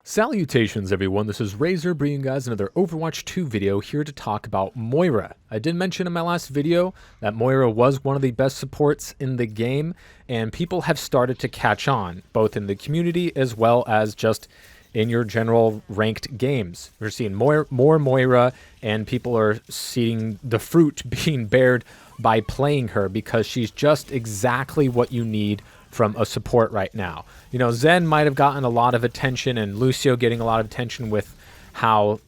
Salutations everyone, this is Razor bringing you guys another Overwatch 2 video here to talk about Moira. I did mention in my last video that Moira was one of the best supports in the game, and people have started to catch on, both in the community as well as just in your general ranked games. We're seeing more Moira, and people are seeing the fruit being bared by playing her because she's just exactly what you need from a support right now. You know, Zen might have gotten a lot of attention, and Lucio getting a lot of attention with how,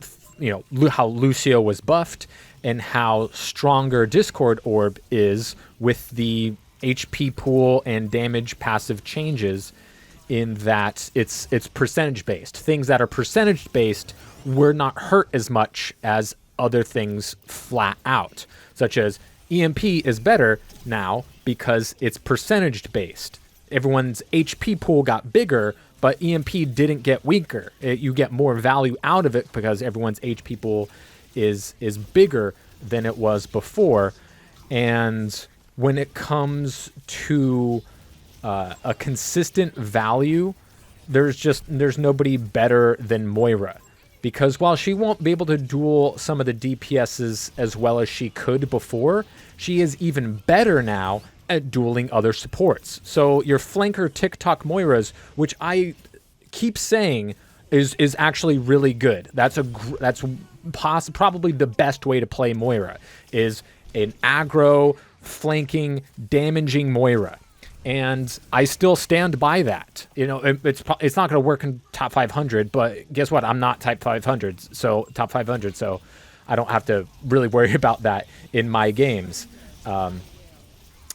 how Lucio was buffed and how stronger Discord Orb is with the HP pool and damage passive changes, in that it's percentage based. Things that are percentage based were not hurt as much as other things flat out, such as EMP is better now because it's percentage based. Everyone's HP pool got bigger, but EMP didn't get weaker. You get more value out of it because everyone's HP pool is bigger than it was before. And when it comes to a consistent value, there's nobody better than Moira. Because while she won't be able to duel some of the DPSs as well as she could before, she is even better now at dueling other supports. So your flanker TikTok Moiras, which I keep saying is actually really good. That's probably the best way to play Moira, is an aggro, flanking, damaging Moira. And I still stand by that. You know, it's not going to work in top 500, but guess what? I'm not top 500, so I don't have to really worry about that in my games.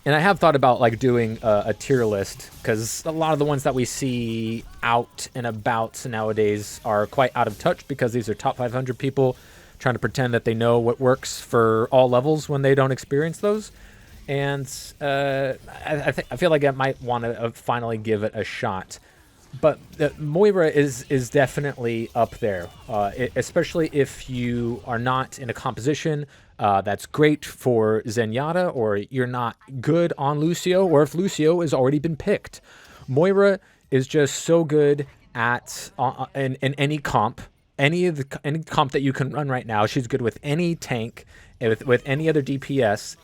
And I have thought about like doing a tier list, because a lot of the ones that we see out and about nowadays are quite out of touch, because these are top 500 people trying to pretend that they know what works for all levels when they don't experience those. And I feel like I might want to finally give it a shot. But Moira is definitely up there, especially if you are not in a composition that's great for Zenyatta, or you're not good on Lucio, or if Lucio has already been picked. Moira is just so good at in any comp, any comp that you can run right now. She's good with any tank, with any other DPS,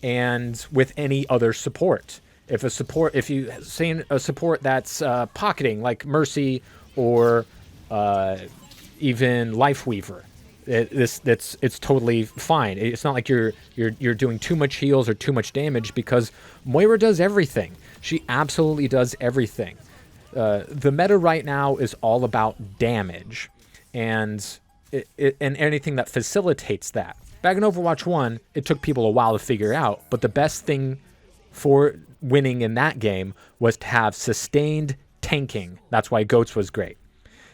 and with any other support. If you see a support that's pocketing, like Mercy or even Lifeweaver, it's totally fine. It's not like you're doing too much heals or too much damage, because Moira does everything. She absolutely does everything. The meta right now is all about damage, and anything that facilitates that. Back in Overwatch 1, it took people a while to figure out, but the best thing for winning in that game was to have sustained tanking. That's why Goats was great.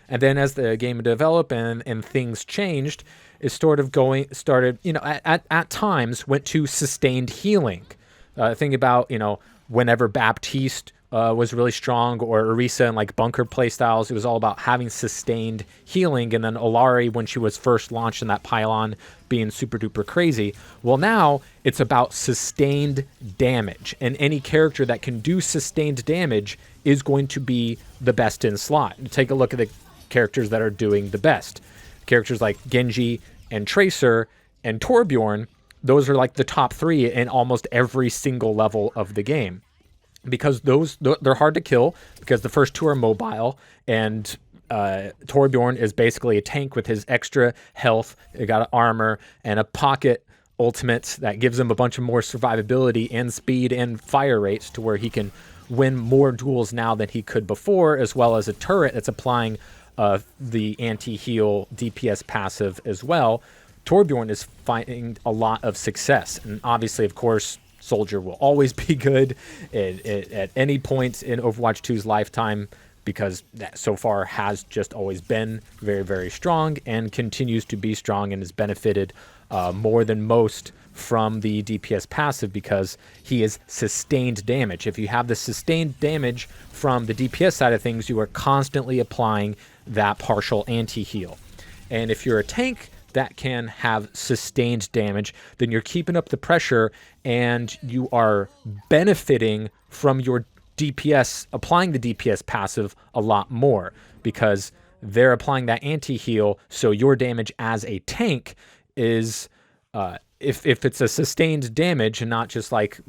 And then as the game developed and things changed, it started, at times went to sustained healing. Think about, whenever Baptiste was really strong, or Orisa and like bunker playstyles, it was all about having sustained healing. And then Olari, when she was first launched in that pylon, being super duper crazy. Well, now it's about sustained damage, and any character that can do sustained damage is going to be the best in slot. Take a look at the characters that are doing the best. Characters like Genji and Tracer and Torbjorn, those are like the top three in almost every single level of the game, because they're hard to kill, because the first two are mobile, and Torbjorn is basically a tank with his extra health. He got an armor and a pocket ultimate that gives him a bunch of more survivability and speed and fire rates, to where he can win more duels now than he could before, as well as a turret that's applying the anti-heal DPS passive as well. Torbjorn is finding a lot of success, and obviously, of course, Soldier will always be good at any point in Overwatch 2's lifetime, because that so far has just always been very, very strong, and continues to be strong, and has benefited more than most from the DPS passive, because he is sustained damage. If you have the sustained damage from the DPS side of things, you are constantly applying that partial anti-heal. And if you're a tank that can have sustained damage, then you're keeping up the pressure, and you are benefiting from your DPS, applying the DPS passive a lot more, because they're applying that anti-heal, so your damage as a tank is, if it's a sustained damage and not just like,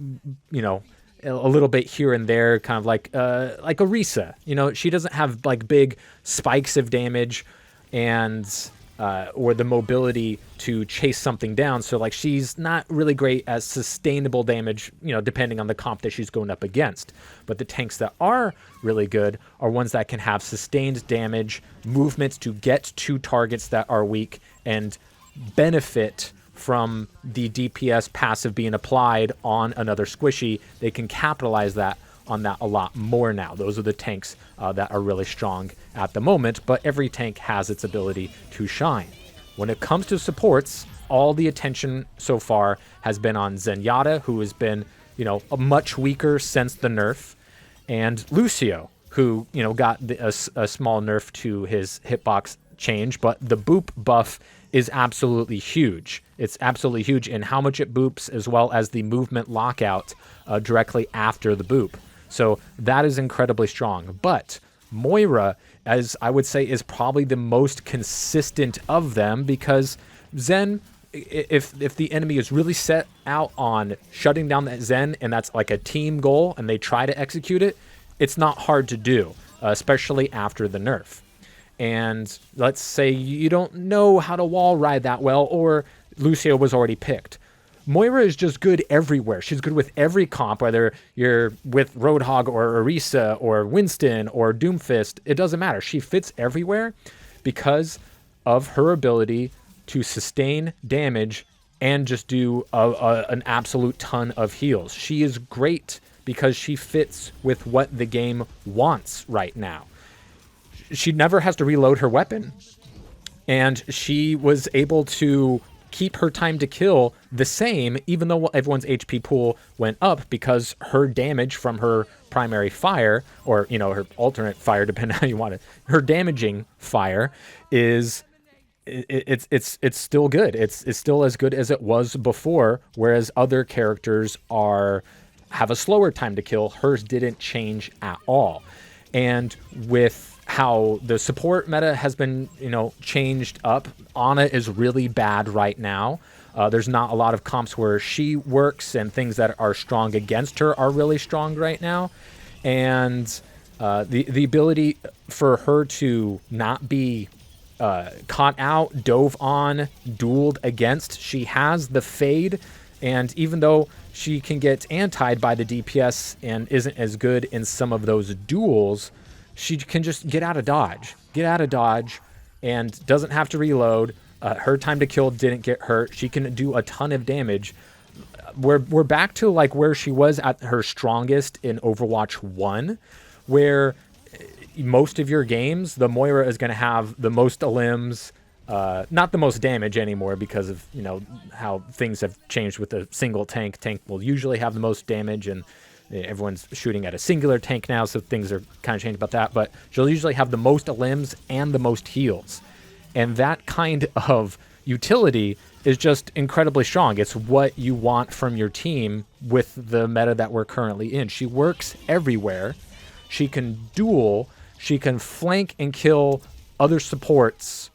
you know, a little bit here and there, kind of like Orisa. You know, she doesn't have like big spikes of damage and or the mobility to chase something down. So like she's not really great as sustainable damage, you know, depending on the comp that she's going up against. But the tanks that are really good are ones that can have sustained damage, movements to get to targets that are weak, and benefit from the DPS passive being applied on another squishy. They can capitalize on that a lot more now. Those are the tanks that are really strong at the moment, but every tank has its ability to shine. When it comes to supports, all the attention so far has been on Zenyatta, who has been, you know, much weaker since the nerf, and Lucio, who, you know, got a small nerf to his hitbox change, but the boop buff is absolutely huge. It's absolutely huge in how much it boops, as well as the movement lockout directly after the boop. So that is incredibly strong. But Moira, as I would say, is probably the most consistent of them, because Zen, if the enemy is really set out on shutting down that Zen, and that's like a team goal, and they try to execute it, it's not hard to do, especially after the nerf. And let's say you don't know how to wall ride that well, or Lucio was already picked. Moira is just good everywhere. She's good with every comp, whether you're with Roadhog or Orisa or Winston or Doomfist. It doesn't matter. She fits everywhere because of her ability to sustain damage and just do an absolute ton of heals. She is great because she fits with what the game wants right now. She never has to reload her weapon, and she was able to keep her time to kill the same, even though everyone's HP pool went up, because her damage from her primary fire, or, you know, her alternate fire, depending on how you want it, her damaging fire is, it's still good. It's still as good as it was before, whereas other characters have a slower time to kill. Hers didn't change at all. And with how the support meta has been, you know, changed up, Ana is really bad right now. There's not a lot of comps where she works, and things that are strong against her are really strong right now. And the ability for her to not be caught out, dove on, dueled against, she has the fade, and even though she can get antied by the DPS and isn't as good in some of those duels, she can just get out of dodge, and doesn't have to reload. Her time to kill didn't get hurt. She can do a ton of damage. We're back to like where she was at her strongest in Overwatch 1, where most of your games, the Moira is going to have the most limbs, not the most damage anymore, because of, you know, how things have changed with a single tank. Tank will usually have the most damage, and everyone's shooting at a singular tank now, so things are kind of changed about that. But she'll usually have the most limbs and the most heals. And that kind of utility is just incredibly strong. It's what you want from your team with the meta that we're currently in. She works everywhere. She can duel. She can flank and kill other supports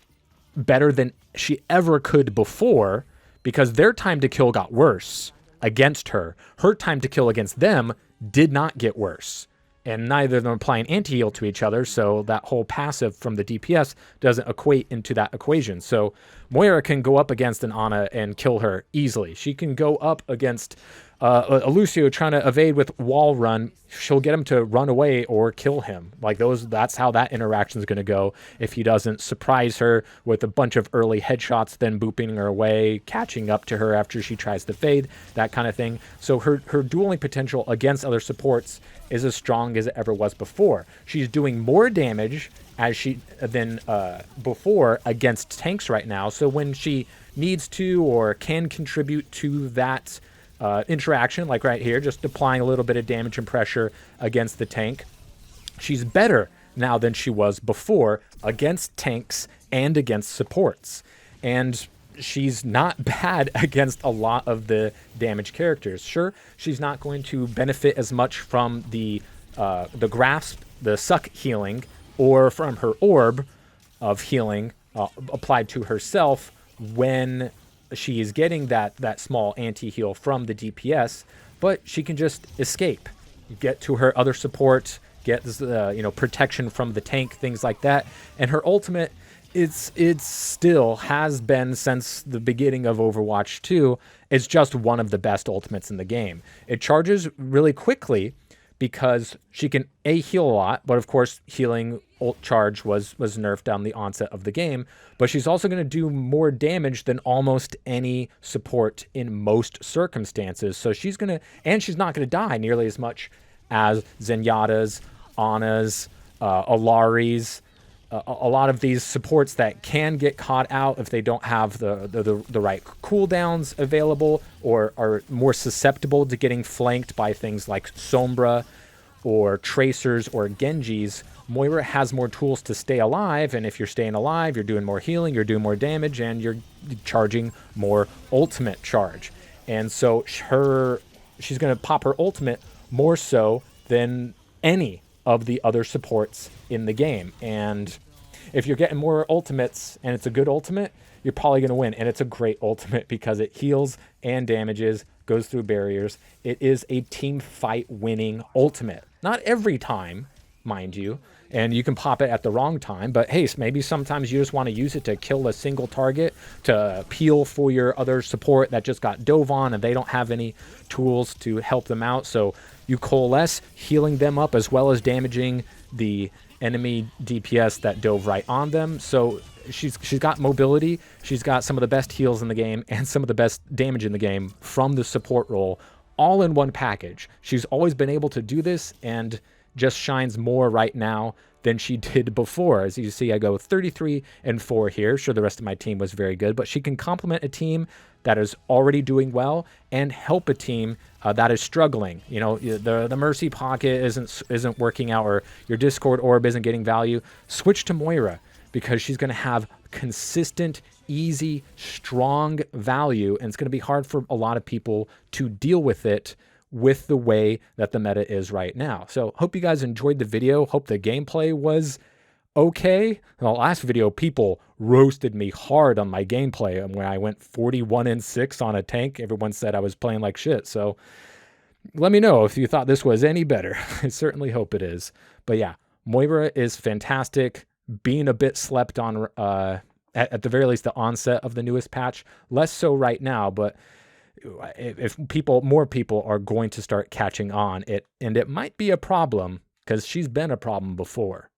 better than she ever could before, because their time to kill got worse against her. Her time to kill against them did not get worse, and neither of them are applying anti-heal to each other, so that whole passive from the DPS doesn't equate into that equation. So Moira can go up against an Ana and kill her easily. She can go up against a Lucio trying to evade with wall run. She'll get him to run away or kill him. Like that's how that interaction is going to go if he doesn't surprise her with a bunch of early headshots, then booping her away, catching up to her after she tries to fade, that kind of thing. So her dueling potential against other supports is as strong as it ever was before. She's doing more damage than before against tanks right now. So when she needs to or can contribute to that interaction, like right here, just applying a little bit of damage and pressure against the tank, she's better now than she was before against tanks and against supports. And she's not bad against a lot of the damage characters. Sure, she's not going to benefit as much from the grasp, the suck healing, or from her orb, of healing applied to herself when she is getting that small anti-heal from the DPS, but she can just escape, get to her other support, get protection from the tank, things like that. And her ultimate, it still has been since the beginning of Overwatch 2. It's just one of the best ultimates in the game. It charges really quickly because she can heal a lot, but of course healing ult charge was nerfed on the onset of the game. But she's also going to do more damage than almost any support in most circumstances. So she's not going to die nearly as much as Zenyatta's, Ana's, Alari's, a lot of these supports that can get caught out if they don't have the right cooldowns available, or are more susceptible to getting flanked by things like Sombra or Tracers or Genjis. Moira has more tools to stay alive, and if you're staying alive, you're doing more healing, you're doing more damage, and you're charging more ultimate charge. And so she's going to pop her ultimate more so than any of the other supports in the game. And if you're getting more ultimates and it's a good ultimate, you're probably going to win. And it's a great ultimate because it heals and damages, goes through barriers. It is a team fight winning ultimate. Not every time, mind you, and you can pop it at the wrong time, but hey, maybe sometimes you just want to use it to kill a single target, to peel for your other support that just got dove on and they don't have any tools to help them out. So you coalesce, healing them up as well as damaging the enemy DPS that dove right on them. So she's got mobility, she's got some of the best heals in the game and some of the best damage in the game from the support role, all in one package. She's always been able to do this and just shines more right now than she did before. As you see, I go 33-4 here. Sure, the rest of my team was very good, but she can complement a team that is already doing well and help a team that is struggling. You know, the Mercy Pocket isn't working out, or your Discord Orb isn't getting value. Switch to Moira, because she's going to have consistent, easy, strong value, and it's going to be hard for a lot of people to deal with it with the way that the meta is right now. So hope you guys enjoyed the video. Hope the gameplay was okay. In the last video, people roasted me hard on my gameplay, and when I went 41-6 on a tank, everyone said I was playing like shit. So let me know if you thought this was any better. I certainly hope it is. But yeah, Moira is fantastic, being a bit slept on at the very least the onset of the newest patch. Less so right now, but if more people are going to start catching on it, and it might be a problem because she's been a problem before.